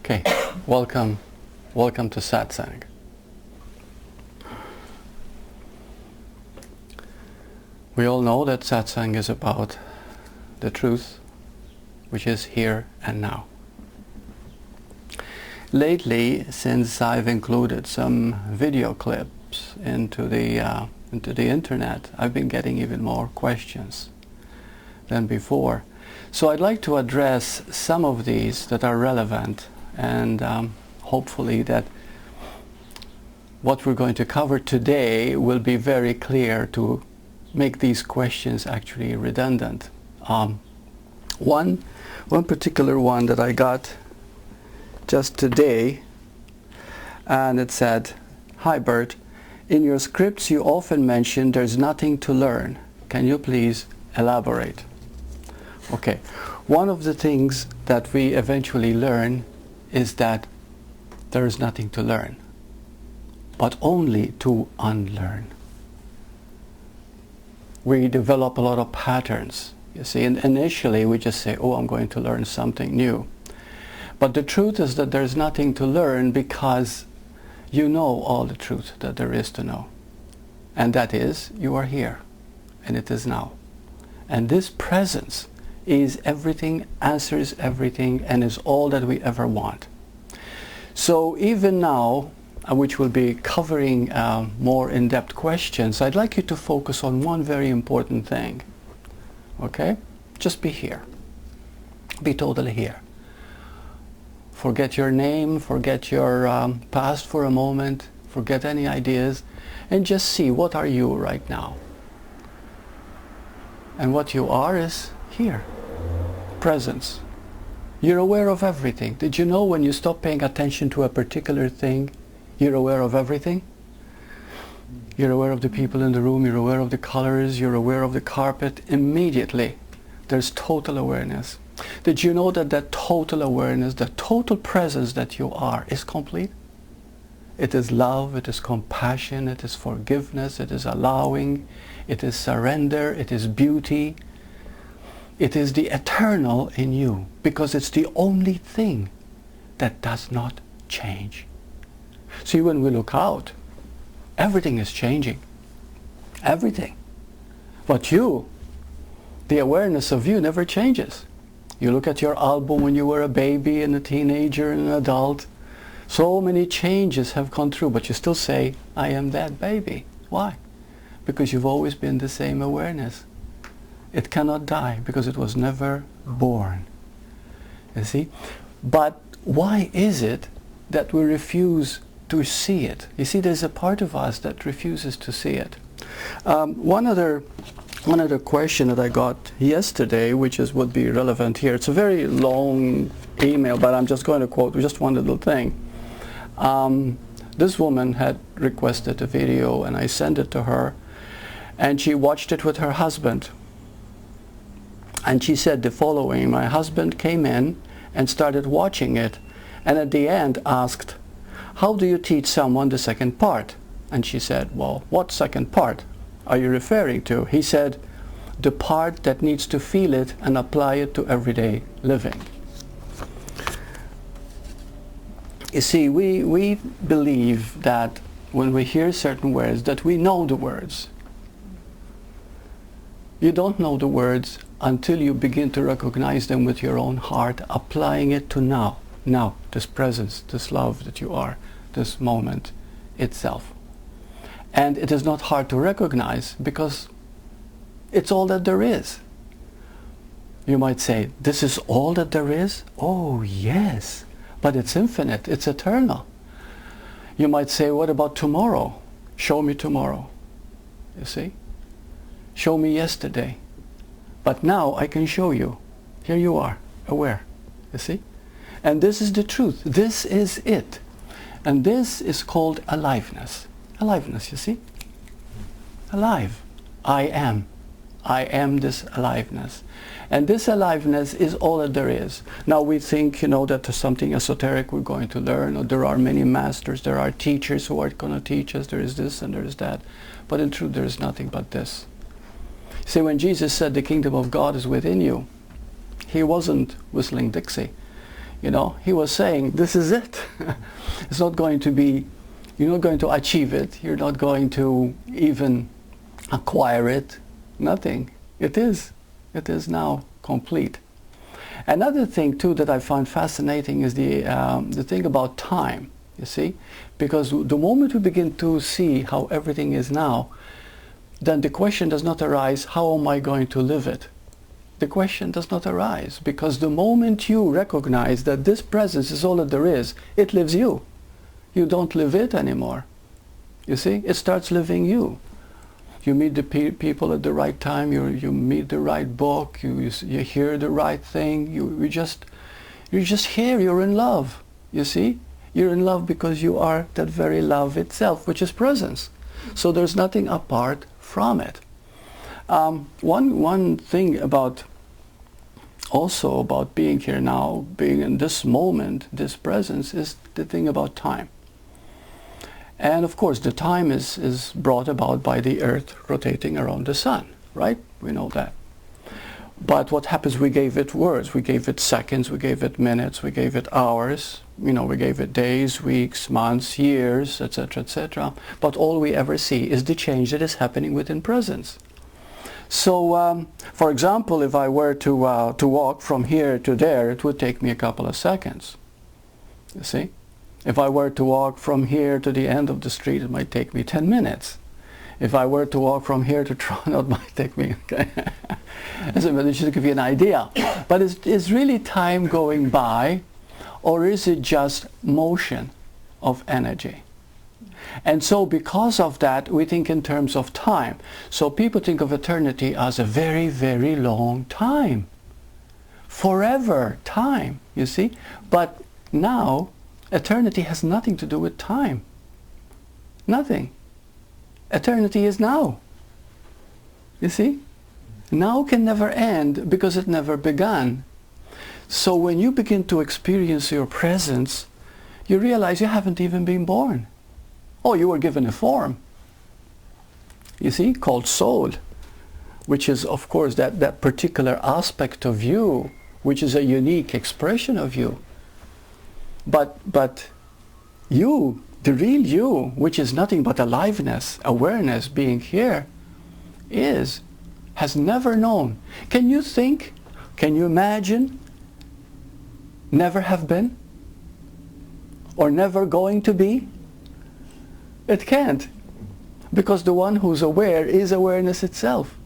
Okay, welcome to Satsang. We all know that Satsang is about the truth, which is here and now. Lately, since I've included some video clips into the internet, I've been getting even more questions than before. So I'd like to address some of these that are relevant, and hopefully that what we're going to cover today will be very clear to make these questions actually redundant. One particular one that I got just today, and it said, "Hi Burt, in your scripts you often mention there's nothing to learn. Can you please elaborate?" Okay, one of the things that we eventually learn is that there is nothing to learn, but only to unlearn. We develop a lot of patterns, you see, and initially we just say, oh, I'm going to learn something new. But the truth is that there's nothing to learn because you know all the truth that there is to know. And that is, you are here, and it is now. And this presence is everything, answers everything, and is all that we ever want. So even now, which will be covering more in-depth questions, I'd like you to focus on one very important thing. Okay? Just be here. Be totally here. Forget your name, forget your past for a moment, forget any ideas, and just see, what are you right now? And what you are is here. Presence. You're aware of everything. Did you know when you stop paying attention to a particular thing, you're aware of everything? You're aware of the people in the room, you're aware of the colors, you're aware of the carpet. Immediately, there's total awareness. Did you know that that total awareness, the total presence that you are, is complete? It is love, it is compassion, it is forgiveness, it is allowing, it is surrender, it is beauty. It is the eternal in you, because it's the only thing that does not change. See, when we look out, everything is changing. Everything. But you, the awareness of you never changes. You look at your album when you were a baby and a teenager and an adult. So many changes have gone through, but you still say, I am that baby. Why? Because you've always been the same awareness. It cannot die because it was never born. You see? But why is it that we refuse to see it? You see, there's a part of us that refuses to see it. One other question that I got yesterday, which would be relevant here. It's a very long email, but I'm just going to quote just one little thing. This woman had requested a video, and I sent it to her, and she watched it with her husband. And she said the following: my husband came in and started watching it, and at the end asked, how do you teach someone the second part? And she said, well, what second part are you referring to? He said, the part that needs to feel it and apply it to everyday living. You see, we believe that when we hear certain words, that we know the words. You don't know the words until you begin to recognize them with your own heart, applying it to now. Now, this presence, this love that you are, this moment itself. And it is not hard to recognize because it's all that there is. You might say, this is all that there is? Oh, yes. But it's infinite, it's eternal. You might say, what about tomorrow? Show me tomorrow. You see? Show me yesterday. But now I can show you. Here you are, aware. You see? And this is the truth. This is it. And this is called aliveness. Aliveness, you see? Alive. I am. I am this aliveness. And this aliveness is all that there is. Now we think, that there's something esoteric we're going to learn, or there are many masters, there are teachers who are going to teach us, there is this and there is that. But in truth there is nothing but this. See, when Jesus said the kingdom of God is within you, he wasn't whistling Dixie. You know, he was saying, this is it. It's not going to be, you're not going to achieve it. You're not going to even acquire it. Nothing. It is. It is now complete. Another thing too that I find fascinating is the thing about time, you see, because the moment we begin to see how everything is now, then the question does not arise, how am I going to live it? The question does not arise, because the moment you recognize that this presence is all that there is, it lives you. You don't live it anymore. You see, it starts living you. You meet the people at the right time, you meet the right book, you hear the right thing, you're just here, you're in love, you see? You're in love because you are that very love itself, which is presence. So there's nothing apart from it. One thing about being here now, being in this moment, this presence, is the thing about time. And of course, the time is brought about by the earth rotating around the sun, right? We know that. But what happens, we gave it words, we gave it seconds, we gave it minutes, we gave it hours, you know, we gave it days, weeks, months, years, etc., etc. But all we ever see is the change that is happening within presence. So, for example, if I were to walk from here to there, it would take me a couple of seconds, you see? If I were to walk from here to the end of the street, it might take me 10 minutes. If I were to walk from here to Toronto, it might take me, so just to give you an idea. But is really time going by, or is it just motion of energy? And so because of that, we think in terms of time. So people think of eternity as a very, very long time. Forever time, you see? But now, eternity has nothing to do with time. Nothing. Eternity is now. You see? Now can never end because it never began. So when you begin to experience your presence, you realize you haven't even been born. Oh, you were given a form, you see, called soul, which is, of course, that particular aspect of you, which is a unique expression of you. But you, the real you, which is nothing but aliveness, awareness, being here, has never known. Can you think, can you imagine, never have been? Or never going to be? It can't. Because the one who's aware is awareness itself.